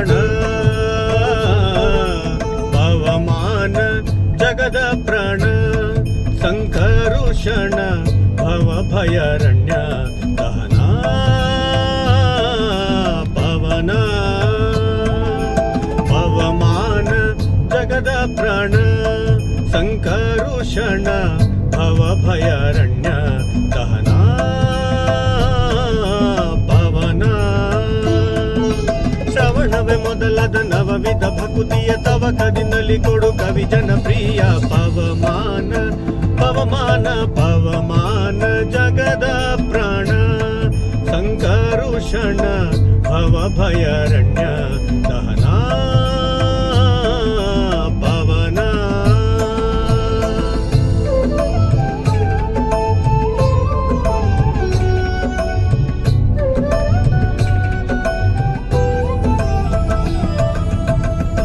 ಪ್ರಾಣ ಪವಮಾನ ಜಗದ ಪ್ರಾಣ ಸಂಕರುಷಣ ಭವ ಭಯಾರಣ್ಯ ದಹನ ಪವನ ಪವಮಾನ ಜಗದ ಪ್ರಾಣ ಸಂಕರುಷಣ ಭವ ಭಯಾರಣ್ಯ ದಹನ ಪವನ ಶ್ರವಣವೇ ಮೊದಲಾದ ನವವಿಧ ಭಕುತಿಯ ತವಕದಿಂದಲಿ ಕೊಡು ಕವಿ ಜನಪ್ರಿಯ ಪವಮಾನ ಪವಮಾನ ಪವಮಾನ ಜಗದ ಪ್ರಾಣ ಸಂಕರುಷಣ ಭವ ಭಯಾರಣ್ಯ ದಹನ ಪವನ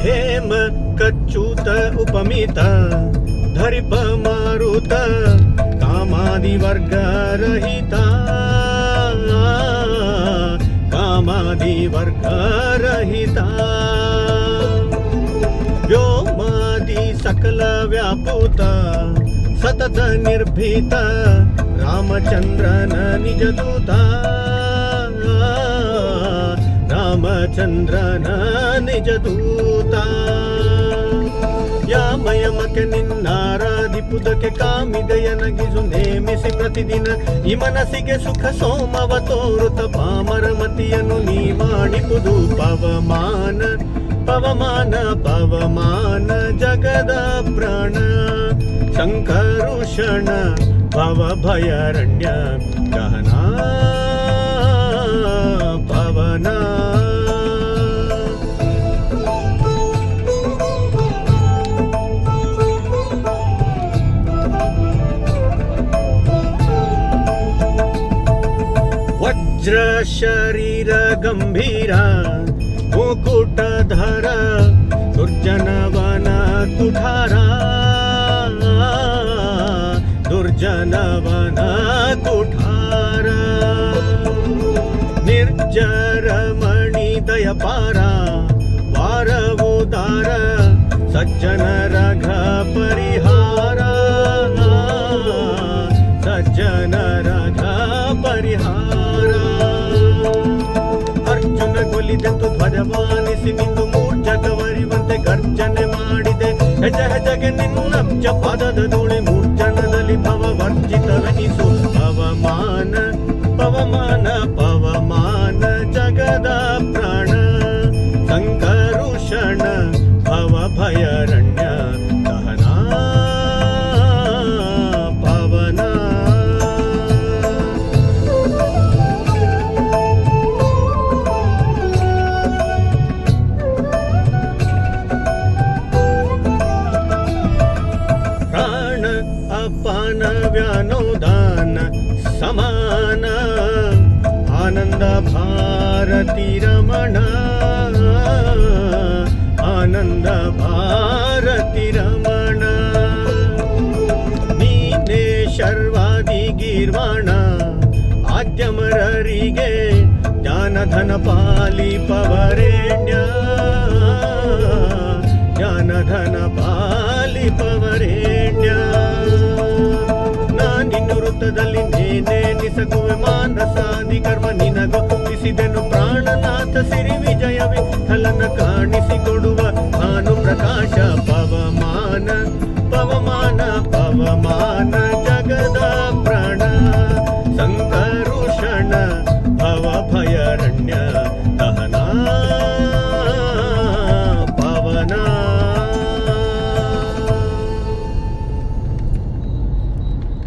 ಹೇಮ ಕಚ್ಚೂತ ಉಪಮಿತ ಧರಿಪ ಮಾರುತ ಕಾಮಾದಿ ವರ್ಗ ರಹಿತ ಕಾಮಾದಿ ವರ್ಗ ರಹಿತ ವ್ಯೋಮಾದಿ ಸಕಲ ವ್ಯಾಪುತ ಸತತ ನಿರ್ಭೀತ ರಾಮಚಂದ್ರನ ನಿಜ ದೂತ ರಾಮಚಂದ್ರನ ನಿಜ ದೂತ ಯಾಮಯಮಕ್ಕೆ ನಿನ್ನಾರಾಧಿಪುದಕ್ಕೆ ಕಾಮಿದೆಯನಗಿಸು ನೇಮಿಸಿ ಪ್ರತಿದಿನ ಈ ಮನಸ್ಸಿಗೆ ಸುಖ ಸೋಮವ ತೋರುತ ಪಾಮರ ಮತಿಯನ್ನು ನೀ ಮಾಡಿಪುದು ಪವಮಾನ ಪವಮಾನ ಪವಮಾನ ಜಗದ ಪ್ರಾಣ ಸಂಕರುಷಣ ಭವ ಭಯಾರಣ್ಯ ಗಹನ ಪವನ ವಜ್ರ ಶರೀರ ಗಂಭೀರ ಮುಕುಟಧರ ದುರ್ಜನವನ ಕುಠಾರ ದುರ್ಜನವನ ಕುಠಾರ ನಿರ್ಜರ ಮಣಿ ದಯಪಾರ ವಾರವುದಾರ ಸಜ್ಜನರ ಘ ಪರಿಹಾರ ಸಜ್ಜನರ ಘ ಪರಿಹಾರ ಅರ್ಜುನ ಕೊಲಿದೆಂದು ಧ್ವಜವಾನಿಸಿ ನಿಂದು ಮೂರ್ಜಗವರಿವಂತೆ ಗರ್ಜನೆ ಮಾಡಿದೆ ಹೆಜ ಹೆಜಗೆ ನಿನ್ನಬ್ಜ ಪದದ ಧೂಳಿ ಮೂರ್ಜನದಲ್ಲಿ ಭವ ವರ್ಜಿತವೆನಿಸು ಪವಮಾನ ಪವಮಾನ ಪವಮಾನ ಜಗದ ಪ್ರಾಣ ಸಂಕರುಷಣ ಭವ ಭಯಾರಣ್ಯ ದಹನ ಪವನ ಪ್ರಾಣ ಅಪಾನ ವ್ಯಾನೋದಾನ ಸಮಾನ ಆನಂದ ಭಾರತಿ ರಮಣ ಆನಂದ ಭಾರತಿ ರಮಣ ನೀನೇ ಶರ್ವಾದಿ ಗೀರ್ವಾಣ ಆದ್ಯಮರರಿಗೆ ಜ್ಞಾನಧನ ಪಾಲಿಪವರೇಣ್ಯ ಜ್ಞಾನಧನ ಪಾಲಿಪವರೇಣ್ಯ ನಾನಿನ್ನು ವೃತ್ತದಲ್ಲಿ ನೇನೆ ನಿಸಗುವೆ ಮಾನಸಾದಿ ಕರ್ಮ ನಿನಗೊಪ್ಪಿಸಿದೆನು ಪ್ರಾಣನಾಥ ಸಿರಿ ವಿಜಯವೇ ಫಲನ ಕಾಣಿಸಿಕೊಡುವ ಭಾನು ಪ್ರಕಾಶ ಪವಮಾನ ಪವಮಾನ ಪವಮಾನ ಜಗದ ಪ್ರಾಣ ಸಂಕರುಷಣ ಭವ ಭಯಾರಣ್ಯ